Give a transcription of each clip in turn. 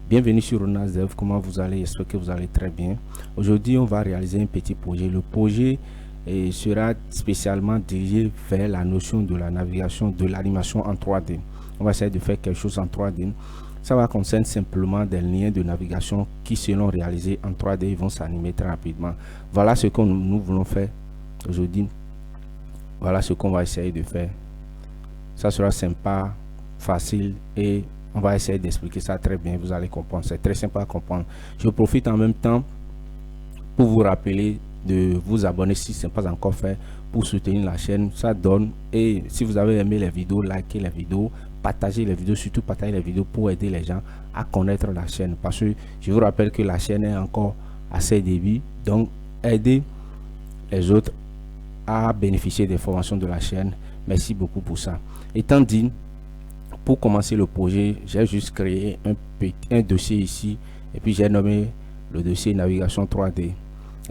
Bienvenue sur Runasdev, comment vous allez? J'espère que vous allez très bien. Aujourd'hui, on va réaliser un petit projet. Le projet sera spécialement dirigé vers la notion de la navigation, de l'animation en 3D. On va essayer de faire quelque chose en 3D. Ça va concerner simplement des liens de navigation qui seront réalisés en 3D et vont s'animer très rapidement. Voilà ce que nous voulons faire aujourd'hui. Voilà ce qu'on va essayer de faire. Ça sera sympa, facile et on va essayer d'expliquer ça très bien. Vous allez comprendre. C'est très sympa à comprendre. Je profite en même temps pour vous rappeler de vous abonner si ce n'est pas encore fait pour soutenir la chaîne. Ça donne. Et si vous avez aimé les vidéos, likez les vidéos, partagez les vidéos, surtout partagez les vidéos pour aider les gens à connaître la chaîne. Parce que je vous rappelle que la chaîne est encore à ses débuts. Donc, aidez les autres à bénéficier des formations de la chaîne. Merci beaucoup pour ça. Étant dit, pour commencer le projet, j'ai juste créé un dossier ici et puis j'ai nommé le dossier navigation 3D.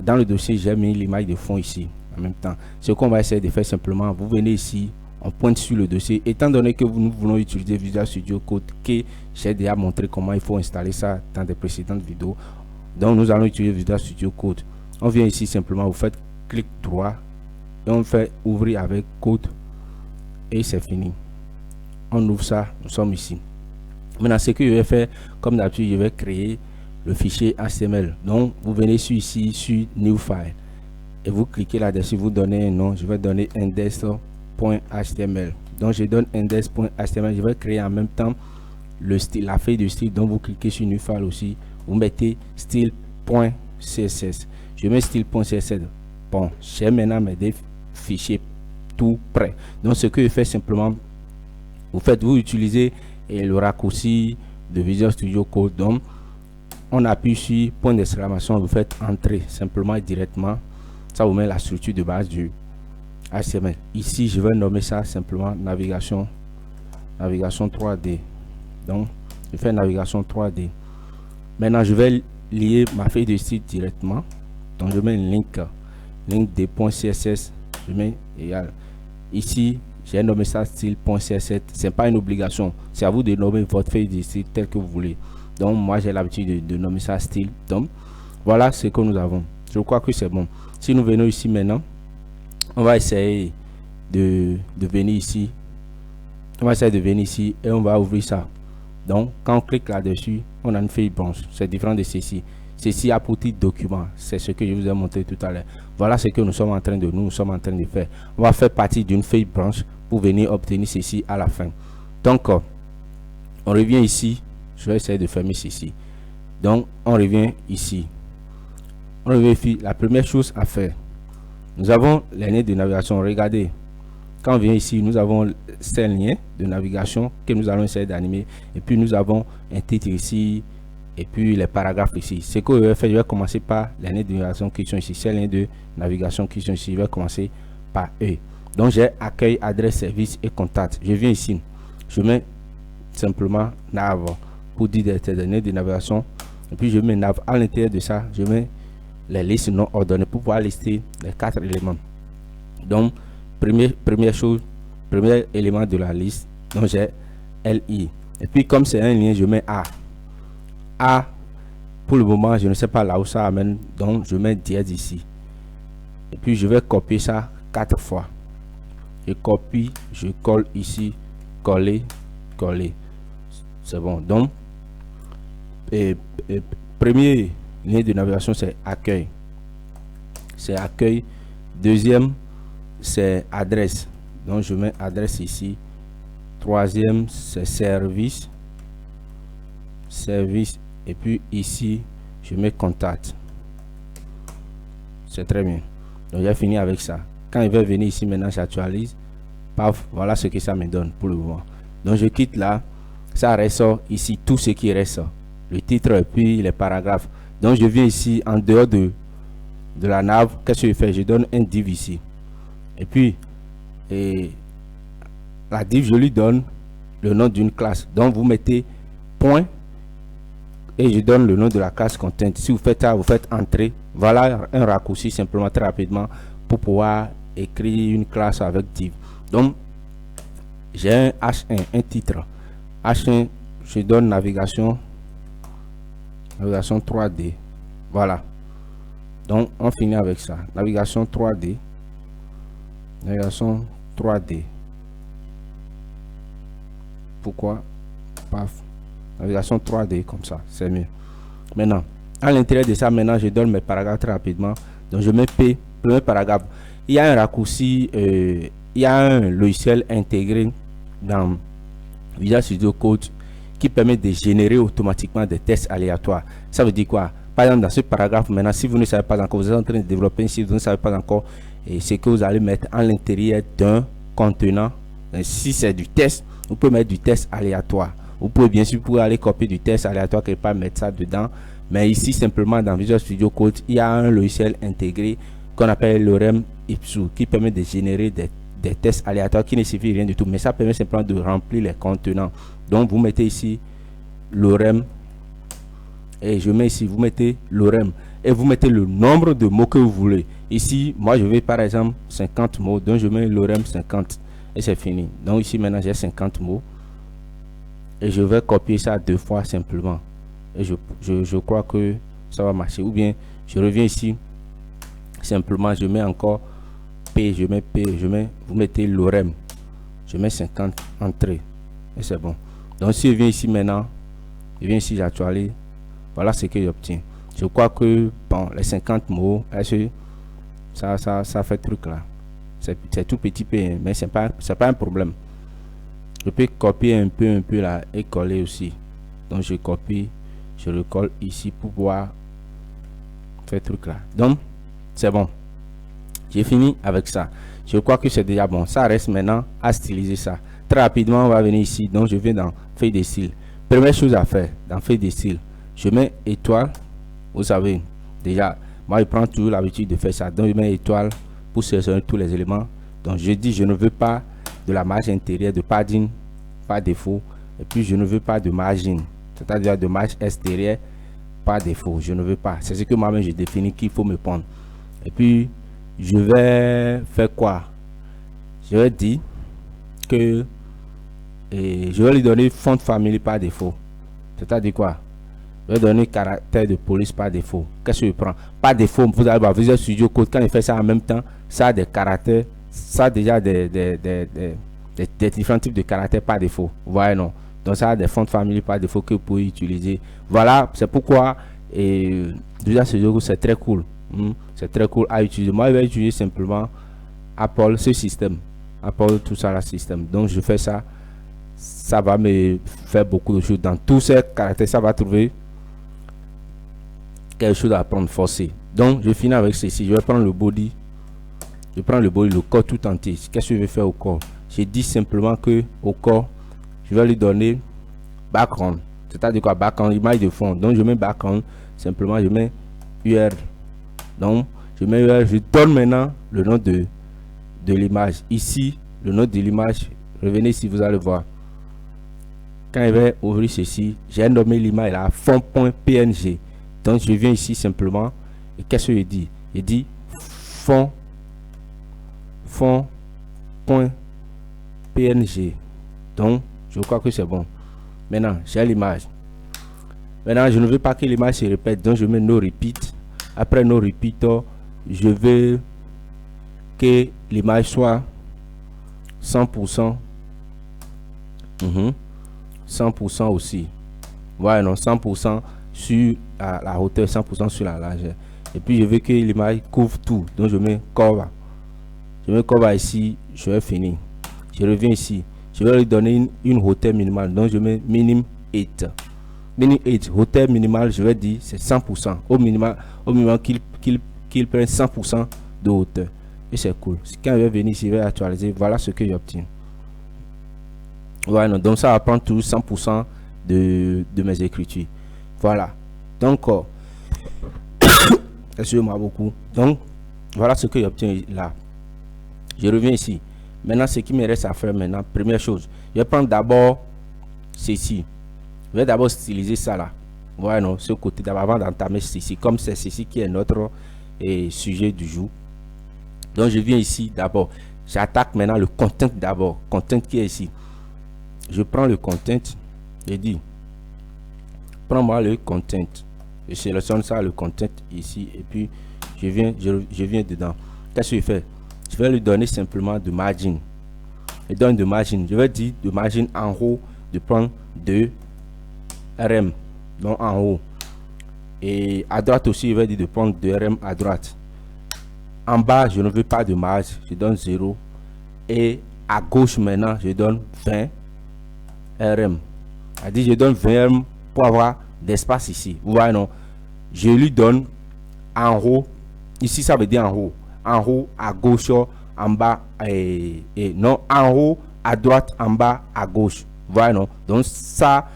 Dans le dossier, j'ai mis l'image de fond ici en même temps. Ce qu'on va essayer de faire simplement, vous venez ici, on pointe sur le dossier. Étant donné que nous voulons utiliser Visual Studio Code, que j'ai déjà montré comment il faut installer ça dans des précédentes vidéos. Donc nous allons utiliser Visual Studio Code. On vient ici simplement, vous faites clic droit et on fait ouvrir avec code et c'est fini. On ouvre ça, nous sommes ici. Maintenant, ce que je vais faire, comme d'habitude, je vais créer le fichier HTML. Donc, vous venez ici sur New File et vous cliquez là-dessus, vous donnez un nom. Je vais donner index.html. Donc, je donne index.html. Je vais créer en même temps le style, la feuille de style. Donc, vous cliquez sur New File aussi. Vous mettez style.css. Je mets style.css. Bon, j'ai maintenant mes deux fichiers tout prêts. Donc, ce que je fais simplement, vous utilisez le raccourci de Visual Studio Code. Donc on appuie sur point d'exclamation, vous faites entrer simplement directement, ça vous met la structure de base du HTML. Ici je vais nommer ça simplement navigation 3D. Donc je fais navigation 3D. Maintenant je vais lier ma feuille de style directement. Donc je mets une link des points CSS, je mets égal ici. J'ai nommé ça style.css. C'est pas une obligation. C'est à vous de nommer votre feuille de style tel que vous voulez. Donc moi j'ai l'habitude de nommer ça style. Donc voilà ce que nous avons. Je crois que c'est bon. Si nous venons ici maintenant, on va essayer de venir ici. On va essayer de venir ici et on va ouvrir ça. Donc quand on clique là-dessus, on a une feuille blanche. C'est différent de ceci. Ceci a pour titre document. C'est ce que je vous ai montré tout à l'heure. Voilà ce que nous sommes en train de faire. On va faire partie d'une feuille blanche pour venir obtenir ceci à la fin. Donc on revient ici. Je vais essayer de fermer ceci. Donc on revient ici. On revient ici. La première chose à faire, nous avons les liens de navigation. Regardez, quand on vient ici, nous avons ces liens de navigation que nous allons essayer d'animer. Et puis nous avons un titre ici. Et puis les paragraphes ici. Ce que je vais faire, je vais commencer par les liens de navigation qui sont ici. Ces liens de navigation qui sont ici, je vais commencer par eux. Donc j'ai accueil, adresse, service et contact. Je viens ici, je mets simplement nav pour dire des liens de navigation. Et puis je mets nav à l'intérieur de ça. Je mets les listes non ordonnées pour pouvoir lister les 4 éléments. Donc première chose, premier élément de la liste. Donc j'ai li. Et puis comme c'est un lien, je mets a. Pour le moment je ne sais pas là où ça amène, donc je mets dièse ici et puis je vais copier ça 4 fois. Je copie, je colle ici, coller, c'est bon. Donc premier lien de navigation c'est accueil, deuxième c'est adresse, donc je mets adresse ici. Troisième c'est service et puis ici je mets contact. C'est très bien. Donc j'ai fini avec ça. Quand il va venir ici maintenant, j'actualise, paf, voilà ce que ça me donne pour le moment. Donc je quitte là, ça ressort ici tout ce qui reste, le titre et puis les paragraphes. Donc je viens ici en dehors de la nav. Qu'est-ce que je fais? Je donne un div ici et puis la div, je lui donne le nom d'une classe. Donc vous mettez point et je donne le nom de la classe content. Si vous faites ça, vous faites entrer. Voilà un raccourci simplement très rapidement pour pouvoir écrire une classe avec div. Donc j'ai un H1, un titre H1, je donne navigation Navigation 3D. Voilà. Donc, on finit avec ça. Navigation 3D. Navigation 3D. Pourquoi? Paf. Navigation 3D comme ça, c'est mieux. Maintenant, à l'intérieur de ça, maintenant, je donne mes paragraphes très rapidement. Donc, je mets P, premier paragraphe. Il y a un raccourci, il y a un logiciel intégré dans Visual Studio Code qui permet de générer automatiquement des tests aléatoires. Ça veut dire quoi? Par exemple, dans ce paragraphe, maintenant, si vous ne savez pas encore, vous êtes en train de développer, si vous ne savez pas encore ce que vous allez mettre à l'intérieur d'un contenant, si c'est du test, vous pouvez mettre du test aléatoire. Vous pouvez bien sûr aller copier du test aléatoire quelque part, mettre ça dedans. Mais ici, simplement, dans Visual Studio Code, il y a un logiciel intégré qu'on appelle l'Orem Ipsu qui permet de générer des tests aléatoires qui ne suffit rien du tout. Mais ça permet simplement de remplir les contenants. Donc, vous mettez ici l'Orem et je mets ici, vous mettez l'Orem et vous mettez le nombre de mots que vous voulez. Ici, moi, je vais par exemple 50 mots. Donc, je mets l'Orem 50 et c'est fini. Donc, ici, maintenant, j'ai 50 mots. Et je vais copier ça 2 fois simplement. Et je crois que ça va marcher. Ou bien, je reviens ici. Simplement, je mets encore P. Je mets P. Vous mettez l'Orem. Je mets 50 entrées. Et c'est bon. Donc, si je viens ici maintenant, je viens ici, j'actualise. Voilà ce que j'obtiens. Je crois que, bon, les 50 mots, ça fait truc là. C'est tout petit P, mais c'est pas un problème. Je peux copier un peu là et coller aussi. Donc je copie, je le colle ici pour pouvoir faire truc là. Donc c'est bon. J'ai fini avec ça. Je crois que c'est déjà bon. Ça reste maintenant à styliser ça. Très rapidement, on va venir ici. Donc je vais dans feuille de style. Première chose à faire dans feuille de style, je mets étoile. Vous savez déjà, moi je prends toujours l'habitude de faire ça. Donc je mets étoile pour sélectionner tous les éléments. Donc je dis je ne veux pas de la marge intérieure de padding par défaut, et puis je ne veux pas de margin, c'est-à-dire de marge extérieure par défaut. Je ne veux pas. C'est ce que moi-même j'ai défini qu'il faut me prendre. Et puis je vais faire quoi? Je vais dire que je vais lui donner font family par défaut. C'est-à-dire quoi? Je vais donner caractère de police par défaut. Qu'est-ce que je prends? Par défaut, vous allez voir Visual Studio Code, quand il fait ça en même temps, ça a des caractères, ça a déjà des différents types de caractères par défaut. Vous voyez, non? Donc ça a des fonds de famille par défaut que vous pouvez utiliser. Voilà, c'est pourquoi déjà ce jeu c'est très cool. C'est très cool à utiliser. Moi je vais utiliser simplement Apple, ce système. Apple, tout ça, le système. Donc je fais ça. Ça va me faire beaucoup de choses. Dans tous ces caractères, ça va trouver quelque chose à prendre forcé. Donc je finis avec ceci. Je vais prendre le body. Je prends le body, le corps tout entier. Qu'est-ce que je vais faire au corps? Je dis simplement que au corps, je vais lui donner background. C'est-à-dire quoi? Background, image de fond. Donc je mets background. Simplement, je mets UR. Donc je mets UR. Je donne maintenant le nom de l'image. Ici, le nom de l'image. Revenez ici, vous allez voir. Quand je vais ouvrir ceci, j'ai nommé l'image là fond.png. Donc je viens ici simplement. Et qu'est-ce que je dis? Je dis fond.png. Donc je crois que c'est bon. Maintenant j'ai l'image. Maintenant je ne veux pas que l'image se répète, donc je mets no repeat. Après no repeat, je veux que l'image soit 100%. 100% aussi. Voilà, non, 100% sur la hauteur, 100% sur la largeur. Et puis je veux que l'image couvre tout. Donc je mets cover. Je mets cover ici, je vais finir. Je reviens ici. Je vais lui donner une hauteur minimale. Donc je mets minimum 8. Minimum 8. Hauteur minimale, je vais dire c'est 100%. Au minimum qu'il prenne 100% de hauteur. Et c'est cool. Quand je vais venir ici, je vais actualiser. Voilà ce que j'obtiens. Voilà, donc ça va prendre tout 100% de mes écritures. Voilà. Donc, excusez-moi beaucoup. Donc, voilà ce que j'obtiens là. Je reviens ici. Maintenant, ce qui me reste à faire maintenant, première chose, je vais prendre d'abord ceci. Je vais d'abord styliser ça là. Voilà, non, ce côté d'abord avant d'entamer ceci. Comme c'est ceci qui est notre sujet du jour. Donc, je viens ici d'abord. J'attaque maintenant le content d'abord. Content qui est ici. Je prends le content. Je dis, prends-moi le content. Je sélectionne ça, le content ici, et puis je viens dedans. Qu'est-ce que je fais? Je vais lui donner simplement de margin. Je donne de margin. Je vais dire de margin en haut de prendre 2 RM, donc en haut. Et à droite aussi, je vais dire de prendre 2 RM à droite. En bas, je ne veux pas de marge, je donne 0. Et à gauche maintenant, je donne 20 RM. C'est-à-dire, je donne 20 RM pour avoir d'espace ici. Vous voyez, non? Je lui donne en haut. Ici, ça veut dire en haut. En haut, à gauche, en bas, et non, en haut, à droite, en bas, à gauche. Vous voyez, non? Donc, ça,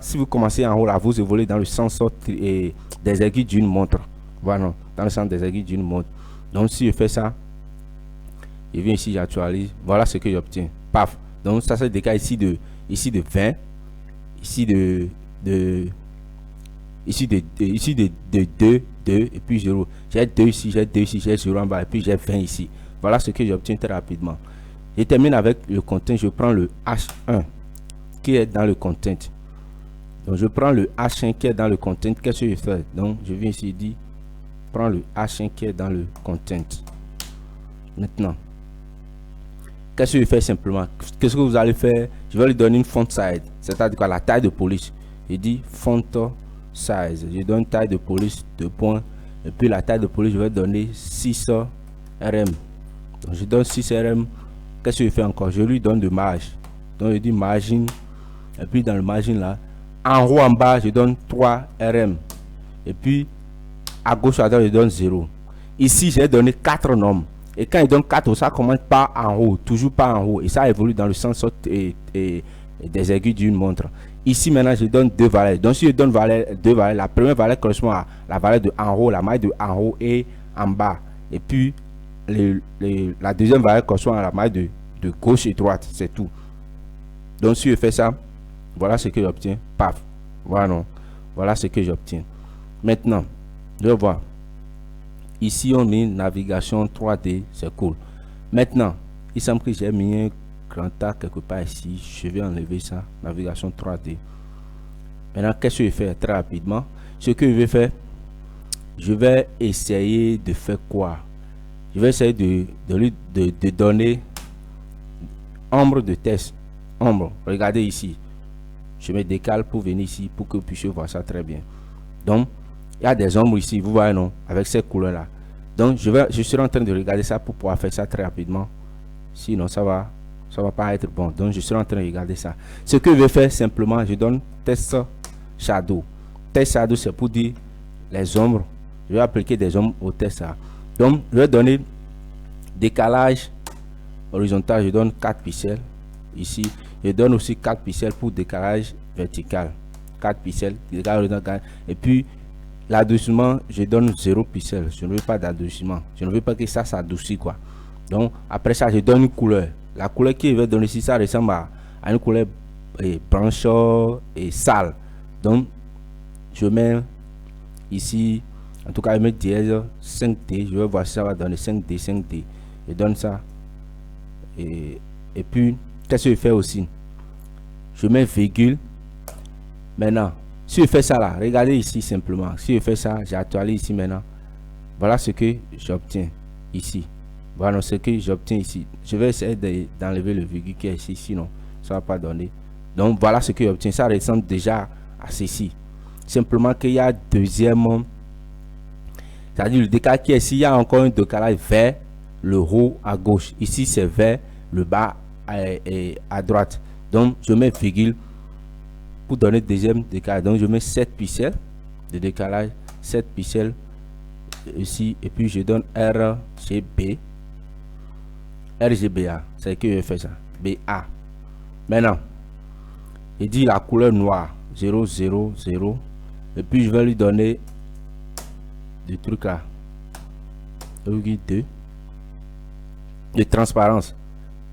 si vous commencez en haut, là, vous évoluez dans le sens des aiguilles d'une montre. Voilà, non? Dans le sens des aiguilles d'une montre. Donc, si je fais ça, je viens ici, j'actualise. Voilà ce que j'obtiens. Paf. Donc, ça, c'est des cas ici de 20, ici de 2, et puis 0. J'ai 2 ici, j'ai 2 ici, j'ai 0 en bas, et puis j'ai 20 ici. Voilà ce que j'obtiens très rapidement. Je termine avec le content. Je prends le H1 qui est dans le content. Donc, je prends le H1 qui est dans le content. Qu'est-ce que je fais? Donc, je viens ici, dit, prends le H1 qui est dans le content. Maintenant, qu'est-ce que je fais simplement? Qu'est-ce que vous allez faire? Je vais lui donner une font size, c'est-à-dire quoi, la taille de police. Je dis font size. Je donne taille de police 2 points. Et puis la taille de police, je vais donner 6 RM. Donc je donne 6 RM. Qu'est-ce que je fais encore? Je lui donne de marge. Donc je dis margin. Et puis dans le margin là, en haut en bas, je donne 3 RM. Et puis à gauche à droite, je donne 0. Ici, j'ai donné 4 nombres. Et quand il donne 4, ça commence pas en haut, toujours pas en haut. Et ça évolue dans le sens des aiguilles d'une montre. Ici, maintenant, je donne 2 valeurs. Donc, si je donne 2 valeurs, la première valeur correspond à la valeur de en haut, la maille de en haut et en bas. Et puis, la deuxième valeur correspond à la maille de gauche et droite. C'est tout. Donc, si je fais ça, voilà ce que j'obtiens. Paf. Voilà, non. Voilà ce que j'obtiens. Maintenant, je vais voir. Ici, on met navigation 3D. C'est cool. Maintenant, il semble que j'ai mis un grand A quelque part ici. Je vais enlever ça. Navigation 3D. Maintenant, qu'est-ce que je fais très rapidement? Ce que je vais faire, je vais essayer de faire quoi? Je vais essayer de donner ombre de test. Ombre. Regardez ici. Je me décale pour venir ici pour que vous puissiez voir ça très bien. Donc, il y a des ombres ici, vous voyez, non, avec ces couleurs là. Donc je serai en train de regarder ça pour pouvoir faire ça très rapidement, sinon ça va pas être bon. Donc je serai en train de regarder ça. Ce que je vais faire simplement, je donne test shadow. Test shadow, c'est pour dire les ombres. Je vais appliquer des ombres au test là. Donc je vais donner décalage horizontal, je donne 4 pixels ici. Je donne aussi 4 pixels pour décalage vertical, 4 pixels décalage horizontal. Et puis l'adoucissement, je donne 0 pixels. Je ne veux pas d'adoucissement. Je ne veux pas que ça s'adoucit quoi. Donc après ça, je donne une couleur. La couleur qui va donner ici, ça ressemble à une couleur blanche et sale. Donc je mets ici, en tout cas, je mets dièse 5D. Je vais voir si ça va donner 5D, 5D. Je donne ça. Et puis, qu'est-ce que je fais aussi? Je mets virgule. Maintenant, si je fais ça là, regardez ici simplement. Si je fais ça, j'actualise ici maintenant. Voilà ce que j'obtiens ici. Voilà ce que j'obtiens ici. Je vais essayer d'enlever le virgule qui est ici, sinon ça va pas donner. Donc voilà ce que j'obtiens. Ça ressemble déjà à ceci. Simplement qu'il y a deuxième, c'est-à-dire le décalage qui est ici, il y a encore un décalage vers le haut à gauche. Ici c'est vers le bas à droite. Donc je mets virgule pour donner deuxième décalage. Donc je mets 7 pixels de décalage, 7 pixels ici, et puis je donne RGBA, c'est que je fais ça, BA. Maintenant il dit la couleur noire 0 0 0, et puis je vais lui donner du truc là 2 de transparence.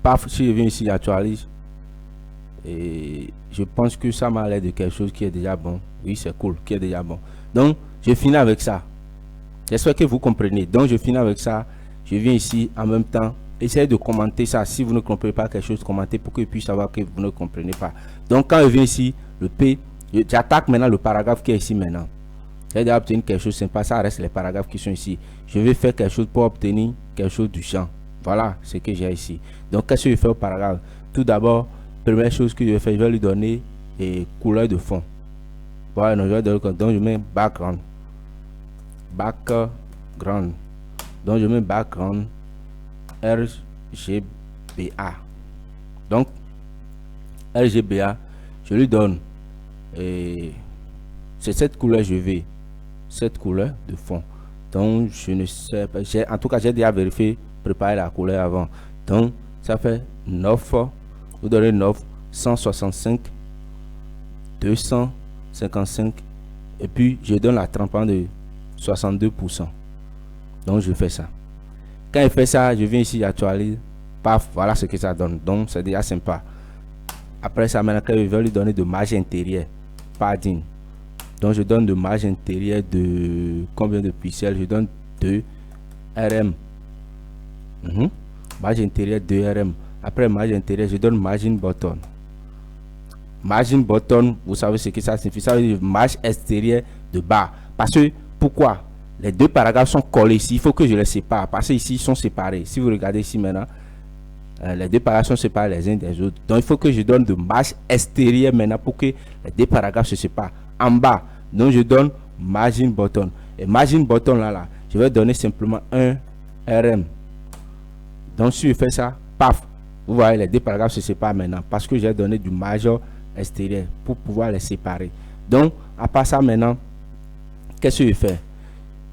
Paf, si je viens ici, j'actualise. Et je pense que ça m'a l'air de quelque chose qui est déjà bon. Oui, c'est cool, qui est déjà bon. Donc, je finis avec ça. J'espère que vous comprenez. Donc, je finis avec ça. Je viens ici en même temps. Essayez de commenter ça. Si vous ne comprenez pas quelque chose, commentez pour que je puisse savoir que vous ne comprenez pas. Donc, quand je viens ici, le P, j'attaque maintenant le paragraphe qui est ici maintenant. J'ai déjà obtenu quelque chose sympa, ça reste les paragraphes qui sont ici. Je vais faire quelque chose pour obtenir quelque chose du champ. Voilà ce que j'ai ici. Donc, qu'est-ce que je fais au paragraphe? Tout d'abord, première chose que je vais faire, je vais lui donner couleur de fond. Voilà, donc je vais donner, donc je mets background. Background. Donc, je mets background RGBA. Donc, RGBA, je lui donne, c'est cette couleur, je vais, cette couleur de fond. Donc, je ne sais pas, en tout cas, j'ai déjà vérifié, préparé la couleur avant. Donc, ça fait 9, vous donnez 9, 165, 255, et puis je donne la transparence de 62%. Donc, je fais ça. Quand je fais ça, je viens ici, j'actualise, paf, voilà ce que ça donne. Donc, c'est déjà sympa. Après ça, maintenant, je vais lui donner de marge intérieure, padding. Donc, je donne de marge intérieure de combien de pixels? Je donne 2 RM. Marge intérieure 2 RM. Après marge intérieure, je donne margin button. Margin button, vous savez ce que ça signifie? Ça veut dire marge extérieure de bas. Parce que, pourquoi? Les deux paragraphes sont collés ici. Il faut que je les sépare. Parce que ici, ils sont séparés. Si vous regardez ici maintenant, les deux paragraphes sont séparés les uns des autres. Donc, il faut que je donne de marge extérieure maintenant pour que les deux paragraphes se séparent. En bas, donc je donne margin button. Et margin button là, je vais donner simplement un RM. Donc, si je fais ça, paf, vous voyez, les deux paragraphes se séparent maintenant parce que j'ai donné du marge extérieur pour pouvoir les séparer. Donc, à part ça maintenant, qu'est-ce que je fais?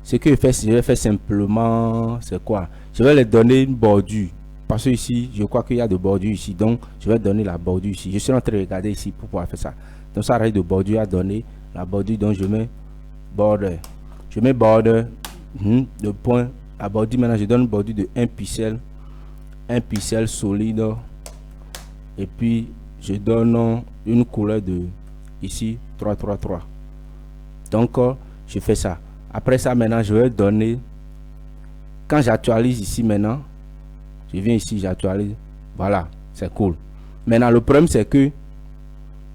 Ce que je fais, je vais faire simplement, c'est quoi? Je vais les donner une bordure. Parce que ici, je crois qu'il y a de bordure ici. Donc, je vais donner la bordure ici. Je suis en train de regarder ici pour pouvoir faire ça. Donc, ça reste de bordure à donner. La bordure, donc je mets border. Je mets border de point à bordure. Maintenant, je donne une bordure de 1 pixel. 1 pixel solide. Et puis, je donne une couleur de ici 333. Donc, je fais ça. Après ça, maintenant, je vais donner. Quand j'actualise ici maintenant, je viens ici, j'actualise. Voilà, c'est cool. Maintenant, le problème, c'est que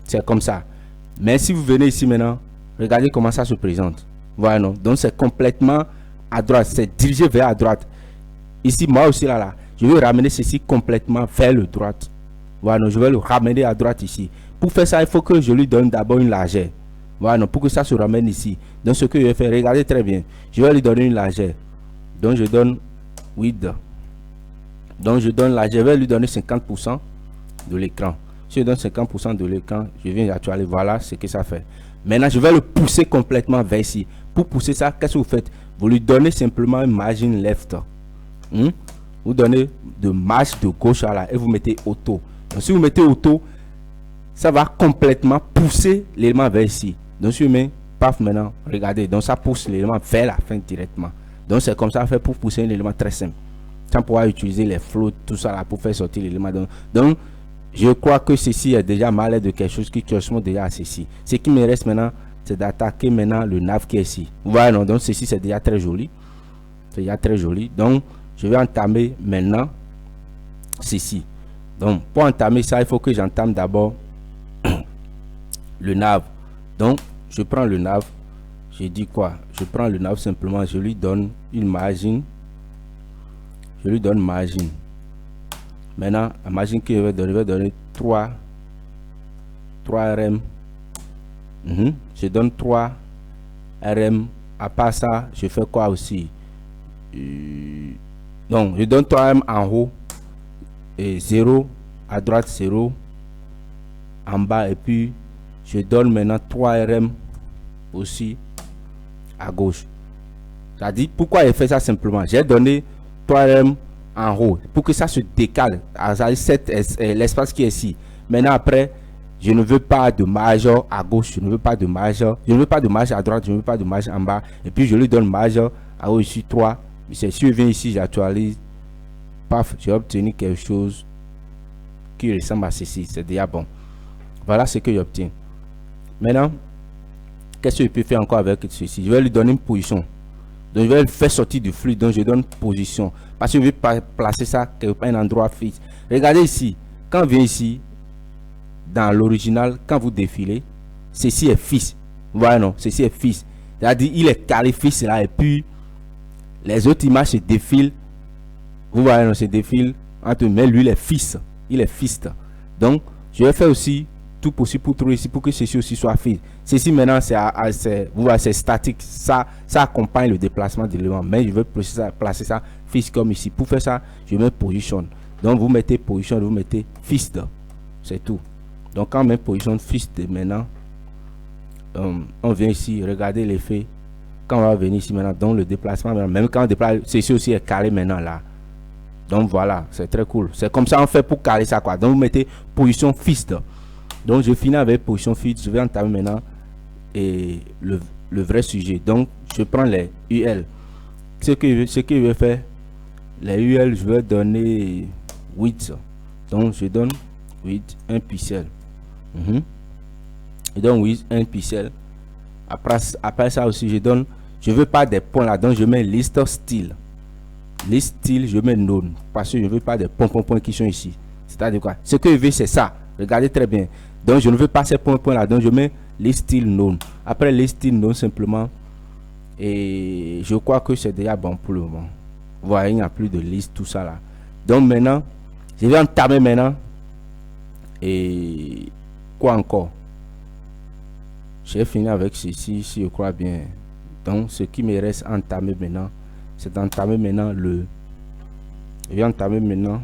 c'est comme ça. Mais si vous venez ici maintenant, regardez comment ça se présente. Voilà, non? Donc, c'est complètement à droite. C'est dirigé vers la droite. Ici, moi aussi, là, je vais ramener ceci complètement vers le droite. Voilà, non? Je vais le ramener à droite ici. Pour faire ça, il faut que je lui donne d'abord une largeur. Voilà, non? Pour que ça se ramène ici. Donc, ce que je vais faire, regardez très bien. Je vais lui donner une largeur. Donc, je donne width. Donc, je donne là, je vais lui donner 50% de l'écran. Si je donne 50% de l'écran, je viens d'actualiser. Voilà ce que ça fait. Maintenant, je vais le pousser complètement vers ici. Pour pousser ça, qu'est-ce que vous faites? Vous lui donnez simplement une margin left. Vous donnez de marge de gauche à là et vous mettez auto. Donc, si vous mettez auto, ça va complètement pousser l'élément vers ici. Donc, si je mets paf maintenant, regardez. Donc, ça pousse l'élément vers la fin directement. Donc, c'est comme ça fait pour pousser un élément très simple. Sans pouvoir utiliser les floats, tout ça là pour faire sortir l'élément. Donc, je crois que ceci est déjà mal de quelque chose qui correspond déjà à ceci. Ce qui me reste maintenant, c'est d'attaquer maintenant le nav qui est ici. Voilà, non, donc ceci c'est déjà très joli. C'est déjà très joli. Donc, je vais entamer maintenant ceci. Donc, pour entamer ça, il faut que j'entame d'abord le nav. Donc, je prends le nav. Je dis quoi? Je prends le nav simplement, je lui donne une margin. Je lui donne margin. Maintenant, la margin que je vais donner 3 RM. Je donne 3 RM. À part ça, je fais quoi aussi? Donc, je donne 3 RM en haut. Et 0 à droite, 0 en bas. Et puis, je donne maintenant 3 RM aussi à gauche. Ça dit, pourquoi j'ai fait ça simplement? J'ai donné 3 RM en haut pour que ça se décale à l'espace qui est ici. Maintenant, après, je ne veux pas de marge à gauche, je ne veux pas de marge, je ne veux pas de marge à droite, je ne veux pas de marge en bas. Et puis, je lui donne marge à haut ici 3. Si je viens ici, j'actualise. Paf, j'ai obtenu quelque chose qui ressemble à ceci. C'est déjà bon. Voilà ce que j'obtiens. Maintenant, qu'est-ce que je peux faire encore avec ceci? Je vais lui donner une position. Donc, je vais le faire sortir du flux. Donc, je donne position. Parce que je vais placer ça quelque part, un endroit fixe. Regardez ici. Quand on vient ici, dans l'original, quand vous défilez, ceci est fixe. Voilà, non, ceci est fixe. C'est-à-dire, il est carré fixe là, et puis les autres images se défilent. Vous voyez, on se défile entre, mais lui, il est fixe. Il est fixe. Donc, je vais faire aussi tout possible pour trouver ici, pour que ceci aussi soit fixe. Ceci maintenant, vous voyez, c'est statique. Ça accompagne le déplacement de l'élément. Mais je veux placer ça fixe comme ici. Pour faire ça, je mets position. Donc, vous mettez position, vous mettez fixe. C'est tout. Donc, quand on met position fixe maintenant, on vient ici, regardez l'effet. Quand on va venir ici maintenant, donc le déplacement, même quand on déplace, ceci aussi est carré maintenant là. Donc voilà, c'est très cool. C'est comme ça on fait pour carrer ça quoi. Donc vous mettez position fixe. Donc je finis avec position fixe. Je vais entamer maintenant et le vrai sujet. Donc je prends les UL. Ce que je vais faire, les UL, je vais donner 8. Donc je donne 8, 1 pixel. Je donne 8, 1 pixel. Après ça aussi, je veux pas des points là. Donc je mets liste style. Liste style, je mets none. Parce que je ne veux pas des points qui sont ici. C'est-à-dire quoi? Ce que je veux, c'est ça. Regardez très bien. Donc je ne veux pas ces points là. Donc je mets liste style none. Après liste style none simplement. Et je crois que c'est déjà bon pour le moment. Vous voyez, il n'y a plus de liste, tout ça là. Donc maintenant, je vais entamer maintenant. Et quoi encore? J'ai fini avec ceci, si je crois bien. Donc ce qui me reste à entamer maintenant, c'est d'entamer maintenant je vais entamer maintenant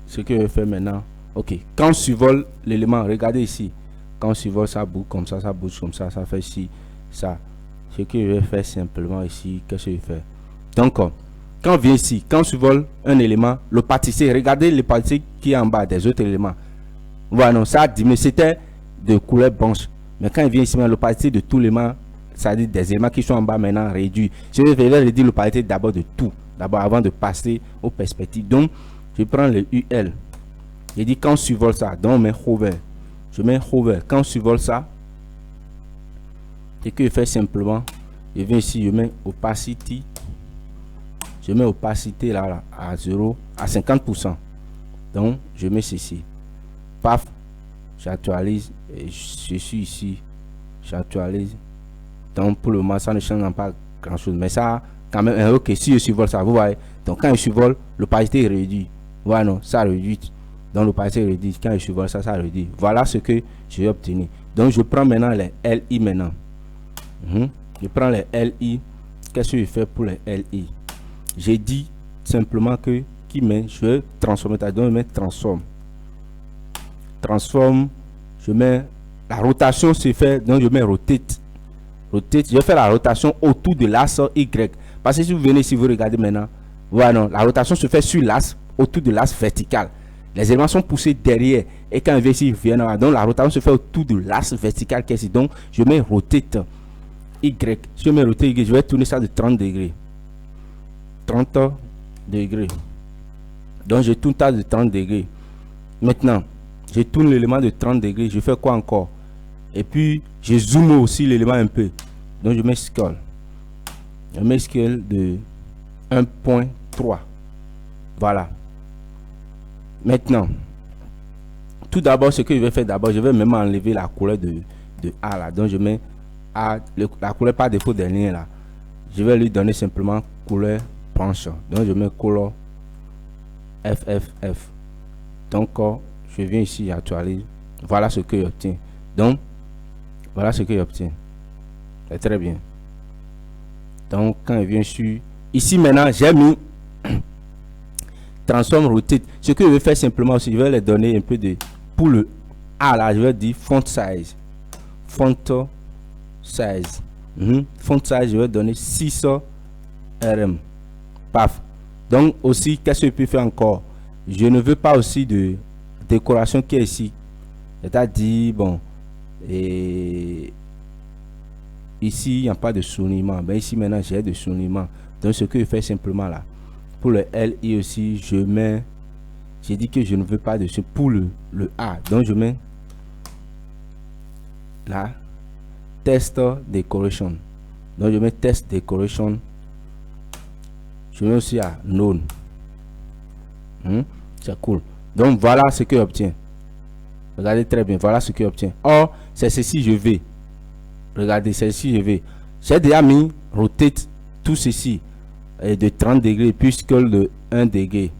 ce que je vais faire maintenant. Ok, quand on survole l'élément, regardez ici, quand on survole ça bouge comme ça bouge comme ça fait ici ça. Ce que je vais faire simplement ici, qu'est-ce que je vais faire? Donc quand on vient ici, quand on survole un élément, l'opacité, regardez l'opacité qui est en bas des autres éléments. Voilà, non, ça diminue, c'était de couleur blanche, mais quand il vient ici, l'opacité de tout l'élément, c'est-à-dire des éléments qui sont en bas maintenant réduits. Je vais réduire l'opacité d'abord de tout, d'abord avant de passer aux perspectives. Donc je prends le UL. Je dis quand on survole ça, donc on met hover. Je mets hover. Quand on survole ça, ce que je fais simplement, je viens ici, je mets opacity. Je mets opacité là à 0, à 50%. Donc je mets ceci. Paf, j'actualise et je suis ici. J'actualise. Donc pour le moment, ça ne change pas grand chose. Mais ça, quand même, ok, si je survole ça, vous voyez. Donc quand je survole, l'opacité est réduite. Voilà, non, ça réduit. Donc l'opacité est réduite. Quand je survole ça, ça réduit. Voilà ce que je vais obtenir. Donc je prends maintenant les LI maintenant. Je prends les LI. Qu'est-ce que je fais pour les LI? J'ai dit simplement que je vais transformer. Donc je mets transforme. Transforme. Je mets la rotation se fait. Donc je mets rotate. Rotate, je vais faire la rotation autour de l'axe Y. Parce que si vous venez, si vous regardez maintenant, voilà, non, la rotation se fait sur l'axe, autour de l'axe vertical. Les éléments sont poussés derrière. Et quand ils viennent, donc la rotation se fait autour de l'axe vertical qui est ici. Donc je mets rotate Y. Si je mets rotate Y, je vais tourner ça de 30 degrés. 30 degrés. Donc je tourne ça de 30 degrés. Maintenant, je tourne l'élément de 30 degrés. Je fais quoi encore? Et puis je zoome aussi l'élément un peu. Donc je mets scale. Je mets scale de 1.3. Voilà. Maintenant, tout d'abord, ce que je vais faire d'abord, je vais même enlever la couleur de A là. Donc je mets A, la couleur par défaut des lignes là. Je vais lui donner simplement couleur blanche. Donc je mets couleur FFF. Donc je viens ici, j'actualise. Voilà ce que j'obtiens. Donc voilà ce que j'obtiens. C'est très bien. Donc quand je viens sur ici maintenant, j'ai mis transform rotate. Ce que je vais faire simplement aussi, je vais les donner un peu de pour le A là, je vais dire font size. Font size. Font size, je vais donner 600 RM. Paf. Donc aussi, qu'est-ce que je peux faire encore? Je ne veux pas aussi de décoration qui est ici. C'est-à-dire, bon, et ici, il n'y a pas de soulignement. Ben ici, maintenant, j'ai de soulignement. Donc, ce que je fais simplement là, pour le LI aussi, je mets, j'ai dit que je ne veux pas de ce pour le A. Donc, je mets là, test decoration. Donc, je mets test decoration. Je mets aussi à none. C'est cool. Donc, voilà ce que j'obtiens. Regardez très bien, voilà ce que j'obtiens. Or, c'est ceci, je vais. regardez, celle-ci, j'ai déjà mis rotate tout ceci de 30 degrés plus scale de 1 degré.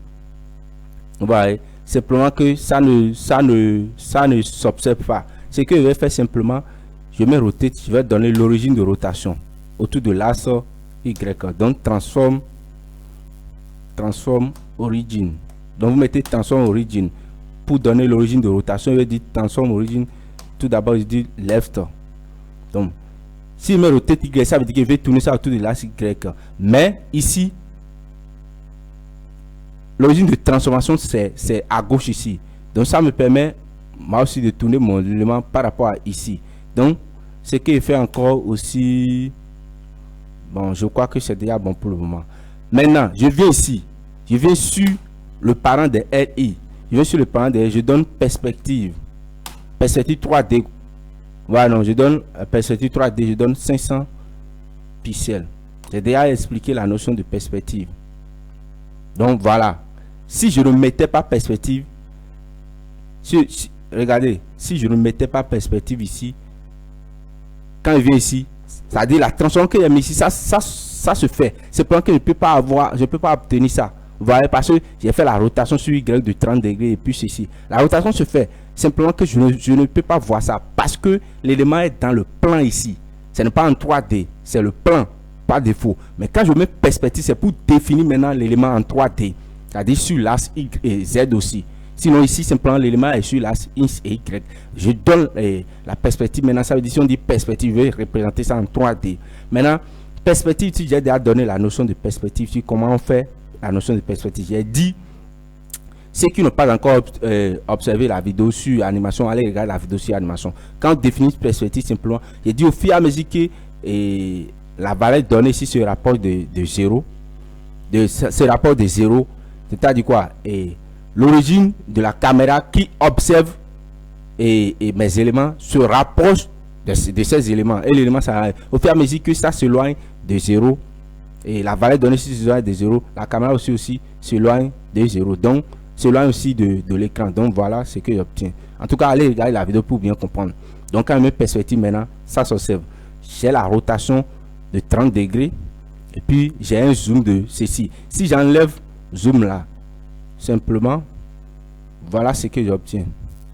Vous voyez, simplement que ça ne s'observe pas. Ce que je vais faire simplement, je mets rotate, je vais donner l'origine de rotation autour de l'axe Y. Donc transform origin. Donc vous mettez transform origin pour donner l'origine de rotation. Je vais dire transform origin. Tout d'abord, je dis left. Donc si je mets rotate Y, ça veut dire que je vais tourner ça autour de l'axe Y. Mais ici, l'origine de transformation, c'est à gauche ici. Donc ça me permet moi aussi de tourner mon élément par rapport à ici. Donc ce qui fait encore aussi, bon, je crois que c'est déjà bon pour le moment. Maintenant, je viens ici, je viens sur le parent de RI, je viens sur le parent de RI, je donne perspective 3D. Voilà, non, je donne perspective 3D, je donne 500 pixels. J'ai déjà expliqué la notion de perspective. Donc voilà, si je ne mettais pas perspective, regardez, si je ne mettais pas perspective ici, quand je viens ici, c'est-à-dire la transformation que j'ai mis ici, ça se fait. C'est pour que je ne peux pas obtenir ça. Vous voyez, parce que j'ai fait la rotation sur Y de 30 degrés et puis ceci. La rotation se fait. Simplement que je ne peux pas voir ça parce que l'élément est dans le plan ici. Ce n'est pas en 3D, c'est le plan, par défaut. Mais quand je mets perspective, c'est pour définir maintenant l'élément en 3D. C'est-à-dire sur l'axe Y et Z aussi. Sinon ici, simplement l'élément est sur l'axe X et Y. Je donne la perspective. Maintenant, ça veut dire si on dit perspective, je vais représenter ça en 3D. Maintenant, perspective, si j'ai déjà donné la notion de perspective, sur comment on fait la notion de perspective. J'ai dit, ceux qui n'ont pas encore observé la vidéo sur animation, allez regarder la vidéo sur animation. Quand on définit perspective, simplement, j'ai dit au fur et à mesure que la valeur donnée ici se rapproche de 0, ce rapport de 0, c'est-à-dire quoi? L'origine de la caméra qui observe et mes éléments se rapproche de ces éléments. Et l'élément, au fur et à mesure que ça s'éloigne de 0, et la valeur donnée ici s'éloigne de 0, la caméra aussi s'éloigne de 0. Donc, s'éloigne aussi de l'écran. Donc, voilà ce que j'obtiens. En tout cas, allez regarder la vidéo pour bien comprendre. Donc, quand je mets perspective maintenant, ça s'observe. J'ai la rotation de 30 degrés. Et puis, j'ai un zoom de ceci. Si j'enlève zoom là, simplement, voilà ce que j'obtiens.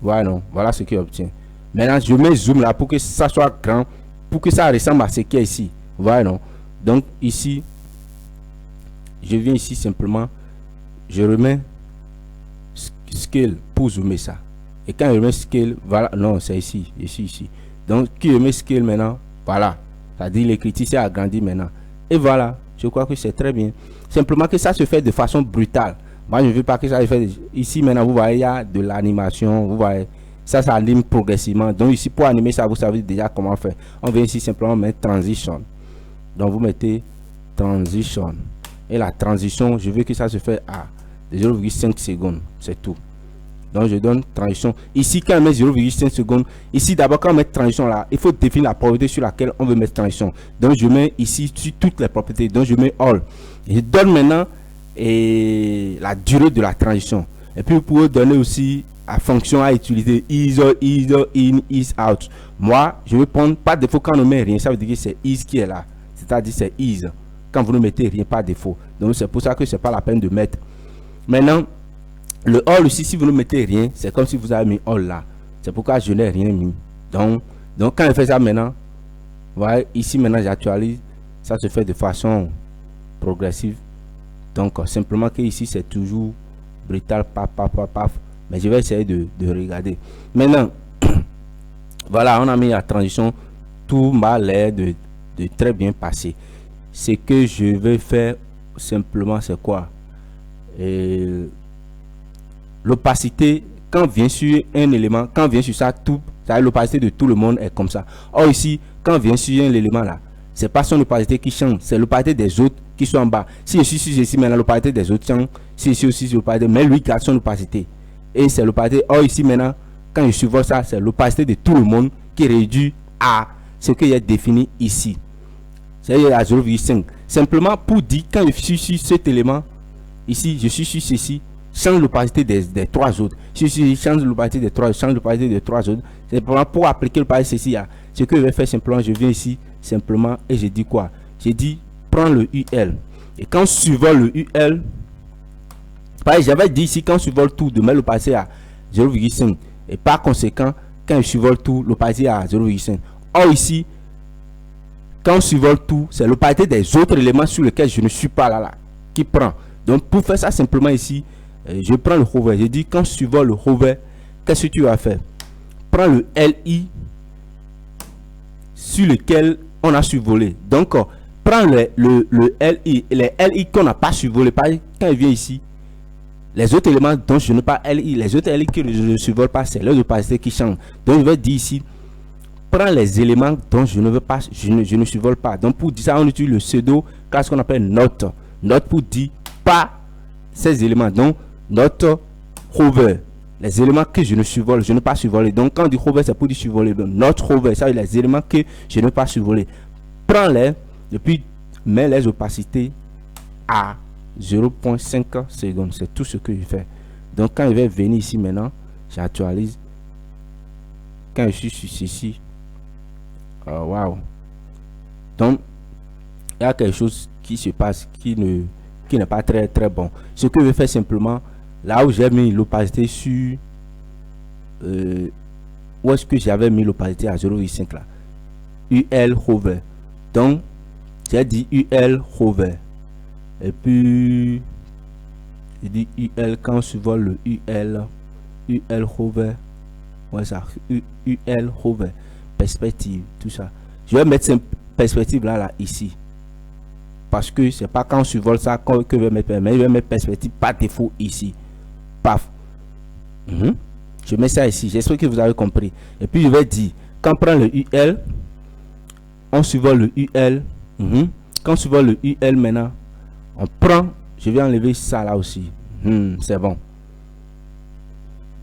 Voilà ce que j'obtiens. Maintenant, je mets zoom là pour que ça soit grand, pour que ça ressemble à ce qui est ici. Voilà, non. Donc, ici, je viens ici simplement, je remets scale pour zoomer ça. Et quand je remets scale, voilà, non, c'est ici. Donc, qui je mets scale maintenant, voilà. C'est-à-dire l'écriture s'est agrandi maintenant. Et voilà, je crois que c'est très bien. Simplement que ça se fait de façon brutale. Moi, je ne veux pas que ça se fait. Ici, maintenant, vous voyez, il y a de l'animation. Vous voyez, ça anime progressivement. Donc, ici, pour animer ça, vous savez déjà comment faire. On vient ici simplement mettre transition. Donc, vous mettez transition. Et la transition, je veux que ça se fait à 0,5 secondes. C'est tout. Donc, je donne transition. Ici, quand on met 0,5 secondes, ici, d'abord, quand on met transition là, il faut définir la propriété sur laquelle on veut mettre transition. Donc, je mets ici sur toutes les propriétés. Donc, je mets all. Je donne maintenant la durée de la transition. Et puis, vous pouvez donner aussi la fonction à utiliser is in, is out. Moi, je vais prendre par défaut quand on ne met rien. Ça veut dire que c'est is qui est là. C'est-à-dire c'est is. Quand vous ne mettez rien par défaut. Donc, c'est pour ça que c'est pas la peine de mettre. Maintenant, le all aussi, si vous ne mettez rien, c'est comme si vous avez mis all là. C'est pourquoi je n'ai rien mis. Donc quand je fais ça maintenant, voilà, ici maintenant j'actualise, ça se fait de façon progressive. Donc simplement que ici c'est toujours brutal, paf. Mais je vais essayer de regarder. Maintenant, voilà, on a mis la transition, tout m'a l'air de très bien passer. Ce que je vais faire simplement, c'est quoi? L'opacité, quand vient sur un élément, quand vient sur ça, tout, l'opacité de tout le monde est comme ça. Or ici, quand vient sur un élément là, c'est pas son opacité qui change, c'est l'opacité des autres qui sont en bas. Si je suis ici maintenant, l'opacité des autres change. Si ici aussi, c'est l'opacité, mais lui garde son opacité. Et c'est l'opacité. Or ici maintenant, quand je survole ça, c'est l'opacité de tout le monde qui réduit à ce qu'il y a défini ici. C'est-à-dire à 0,5. Simplement pour dire, quand je suis sur cet élément, ici, je suis sur ceci, change l'opacité des trois autres. Si je change l'opacité des trois, change l'opacité des trois autres. C'est pour appliquer l'opacité ceci. Ce que je vais faire simplement, je viens ici simplement et je dis quoi? J'ai dit prends le UL. Et quand je survole le UL, j'avais dit ici quand je survole tout, de mettre l'opacité à 0,5. Et par conséquent, quand je survole tout, l'opacité à 0,5. Or ici, quand je survole tout, c'est l'opacité des autres éléments sur lesquels je ne suis pas là qui prend. Donc pour faire ça simplement ici, je prends le hover. Je dis quand je survole le hover, qu'est-ce que tu vas faire? Prends le LI sur lequel on a survolé. Donc prends le LI, les LI qu'on n'a pas survolé. Quand il vient ici, les autres éléments dont je n'ai pas LI, les autres LI que je ne survole pas, c'est leur opacité qui change. Donc je vais dire ici, prends les éléments dont je ne veux pas, je ne survole pas. Donc pour dire ça, on utilise le pseudo, ce qu'on appelle note. Note pour dire pas ces éléments. Donc note hover. Les éléments que je ne survole, je ne pas survoler. Donc quand on dit hover, c'est pour dire survoler. Donc note hover, ça veut dire les éléments que je ne pas survoler. Prends-les et puis mets les opacités à 0,5 secondes. C'est tout ce que je fais. Donc quand je vais venir ici maintenant, j'actualise. Quand je suis sur ceci, waouh. Donc il y a quelque chose qui se passe qui n'est pas très bon. Ce que je vais faire simplement, là où j'ai mis l'opacité sur où est-ce que j'avais mis l'opacité à 0,5 là, UL hover. Donc j'ai dit UL hover et puis je dis UL quand je survole le UL hover. Ouais, ça UL hover perspective, tout ça. Je vais mettre cette perspective là ici parce que c'est pas quand je survole ça que je vais mettre, mais je vais mettre perspective par défaut ici. Paf. Je mets ça ici. J'espère que vous avez compris. Et puis je vais dire quand on prend le UL, on survole le UL. Quand on survole le UL maintenant, on prend, je vais enlever ça là aussi. C'est bon.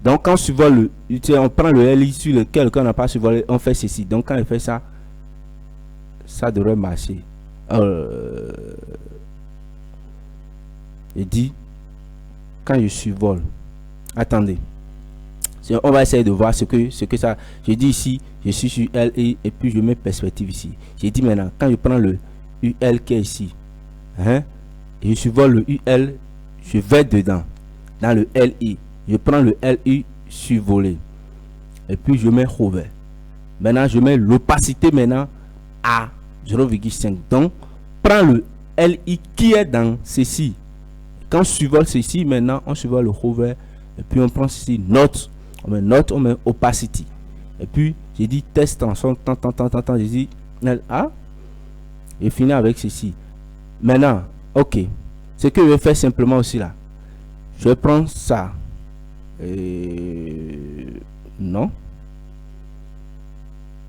Donc quand on survole on prend le LI sur lequel on n'a pas survolé, on fait ceci. Donc quand on fait ça, ça devrait marcher. Je dis quand je survole, attendez, on va essayer de voir ce que ça. Je dis ici, je suis sur LI et puis je mets perspective ici. J'ai dit maintenant quand je prends le UL qui est ici, et je survole le UL, je vais dedans dans le LI. Je prends le LI survolé et puis je mets hover. Maintenant je mets l'opacité maintenant à 0,5. donc prends le LI qui est dans ceci. Quand on survole ceci, maintenant on survole le hover et puis on prend ceci note, on met note, on met opacity et puis j'ai dit test en son temps, j'ai dit LA et fini avec ceci. Maintenant ok, ce que je vais faire simplement aussi là, je vais prendre ça. Non,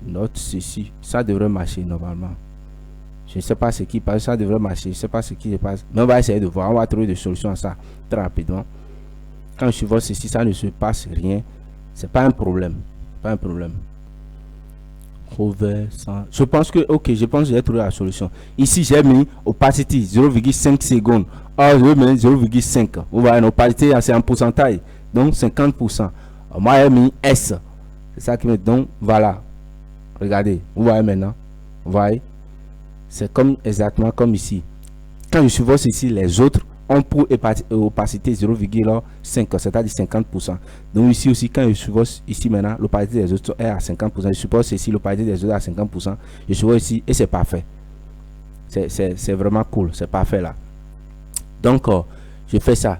note ceci, ça devrait marcher normalement. Je ne sais pas ce qui passe, ça devrait marcher, je ne sais pas ce qui se passe, mais on va essayer de voir, on va trouver des solutions à ça très rapidement. Quand je vois ceci, ça ne se passe rien, c'est pas un problème, pas un problème. Je pense que ok, je pense que j'ai trouvé la solution. Ici j'ai mis opacity 0,5 secondes. Or je vais mettre 0,5. Vous voyez, l'opacité c'est en pourcentage, donc 50%. Moi j'ai mis S, c'est ça qui me donne. Voilà, regardez, vous voyez maintenant, vous voyez, c'est comme exactement comme ici. Quand je survole ici, les autres ont pour opacité 0,5, c'est-à-dire 50%. Donc ici aussi, quand je survole ici maintenant, l'opacité des autres est à 50%. Je suppose ici l'opacité des autres est à 50%. Je survole ici et c'est parfait. C'est vraiment cool, c'est parfait là. Donc je fais ça.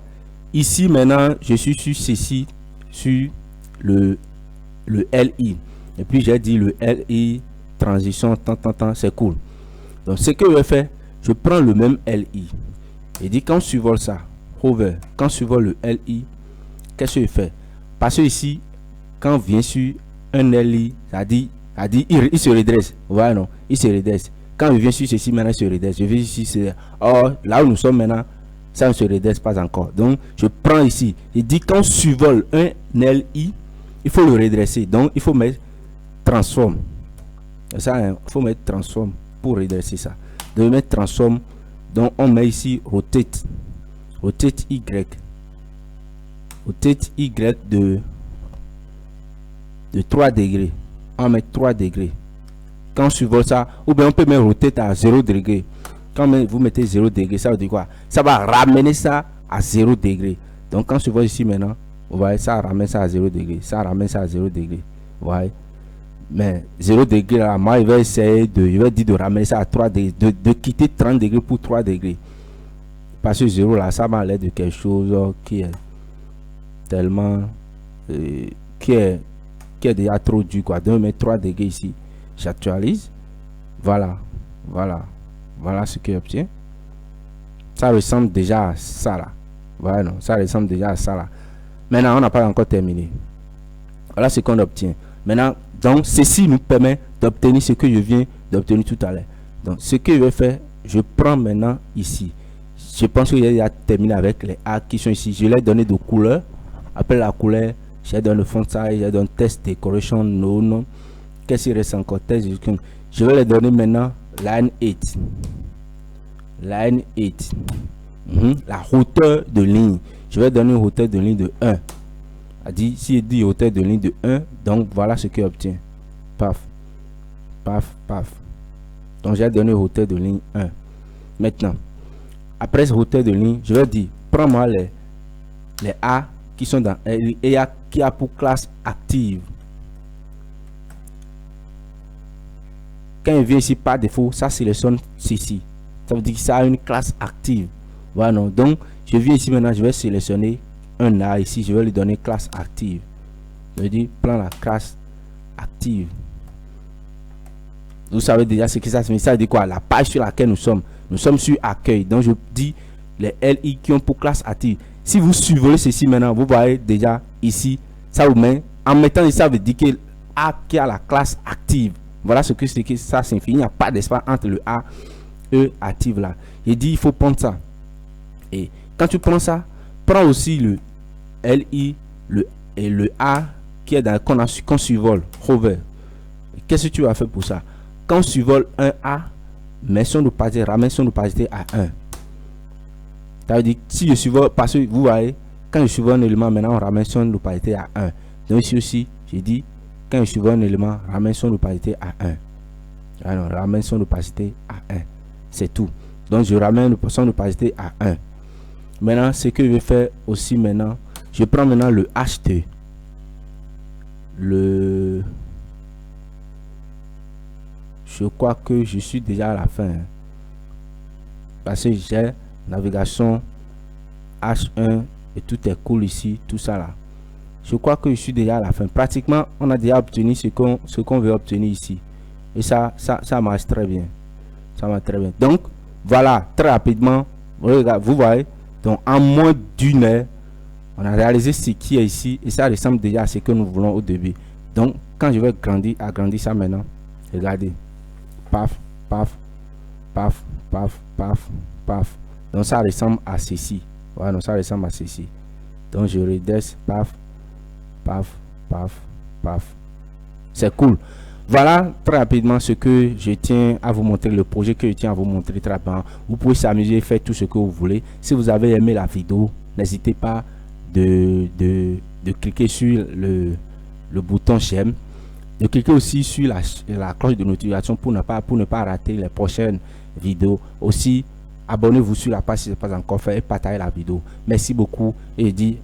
Ici maintenant, je suis sur ceci, sur le LI. Et puis j'ai dit le LI transition, c'est cool. Donc ce que je vais faire, je prends le même LI. Et dit quand je survole ça, hover, quand je survole le LI, qu'est-ce que je fais? Parce que ici, quand on vient sur un LI, ça dit il se redresse. Voilà, non, il se redresse. Quand je viens sur ceci, maintenant il se redresse. Je viens ici, c'est là où nous sommes maintenant, ça ne se redresse pas encore. Donc je prends ici, il dit quand on survole un LI, il faut le redresser. Donc il faut mettre transform. Ça, il faut mettre transform pour redresser ça. De mettre transform. Donc on met ici rotate Y, rotate Y de 3 degrés. On met 3 degrés Quand on survole ça, ou bien on peut même roter à 0 degré. Quand vous mettez 0 degré, ça veut dire quoi? Ça va ramener ça à 0 degré. Donc quand on survole ici maintenant, vous voyez, ça ramène ça à 0 degré. Ça ramène ça à 0 degré. Vous voyez? Mais 0 degré là, moi je vais essayer de ramener ça à 3 degrés, de quitter 30 degrés pour 3 degrés. Parce que 0 là, ça m'a l'air de quelque chose qui est tellement qui est déjà trop dur quoi. Donc je mets 3 degrés ici. J'actualise. Voilà ce que j'obtiens. Ça ressemble déjà à ça là. Voilà, non, ça ressemble déjà à ça là. Maintenant on n'a pas encore terminé. Voilà ce qu'on obtient. Maintenant, donc ceci nous permet d'obtenir ce que je viens d'obtenir tout à l'heure. Donc ce que je vais faire, je prends maintenant ici. Je pense que j'ai déjà terminé avec les A qui sont ici. Je leur ai donné de couleurs. Après la couleur, j'ai donné le font size, j'ai donné test decoration, non. Qu'est-ce qu'il reste encore? Test. Je vais les donner maintenant line 8. Line 8. La hauteur de ligne. Je vais donner une hauteur de ligne de 1. Si il dit hauteur de ligne de 1, donc voilà ce qu'il obtient. Paf. Donc j'ai donné hauteur de ligne 1. Maintenant, après cette hauteur de ligne, je vais dire, prends-moi les A qui sont dans et qui a pour classe active. Quand il vient ici par défaut, ça sélectionne ceci. Ça veut dire que ça a une classe active. Voilà, non. Donc je viens ici maintenant, je vais sélectionner un A ici, je vais lui donner classe active. Je dis prends la classe active. Vous savez déjà ce que ça signifie. Ça veut dire quoi? La page sur laquelle nous sommes sur accueil. Donc je dis les LI qui ont pour classe active. Si vous survolez ceci maintenant, vous voyez déjà ici, ça vous met en mettant ici, ça veut dire que A qui a la classe active. Voilà ce que ça signifie. Il n'y a pas d'espace entre le A et active là. Il dit il faut prendre ça. Et quand tu prends ça, prends aussi le LI et le A qui est dans qu'on survole, hover. Qu'est-ce que tu vas faire pour ça? Quand on survole un A, mais son opacité, ramène son opacité à 1. Ça veut dire que si je survole, parce que vous voyez, quand je survole un élément, maintenant on ramène son opacité à 1. Donc ici aussi, j'ai dit, quand je survole un élément, ramène son opacité à 1. Alors, ramène son opacité à 1. C'est tout. Donc je ramène son opacité à 1. Maintenant, ce que je vais faire aussi maintenant, je prends maintenant le HT. Je crois que je suis déjà à la fin. Parce que j'ai navigation H1 et tout est cool ici, tout ça là. Je crois que je suis déjà à la fin. Pratiquement, on a déjà obtenu ce qu'on veut obtenir ici. Et ça marche très bien. Ça marche très bien. Donc, voilà, très rapidement, vous voyez, donc en moins d'une heure, on a réalisé ce qui est ici et ça ressemble déjà à ce que nous voulons au début. Donc, quand je vais agrandir ça maintenant, regardez. Paf. Donc, ça ressemble à ceci. Voilà, donc ça ressemble à ceci. Donc, je redresse, paf. C'est cool. Voilà très rapidement ce que je tiens à vous montrer, le projet que je tiens à vous montrer très rapidement. Vous pouvez s'amuser, faire tout ce que vous voulez. Si vous avez aimé la vidéo, n'hésitez pas de cliquer sur le bouton j'aime, de cliquer aussi sur la cloche de notification pour ne pas rater les prochaines vidéos. Aussi, abonnez-vous sur la page si ce n'est pas encore fait et partagez la vidéo. Merci beaucoup et je dis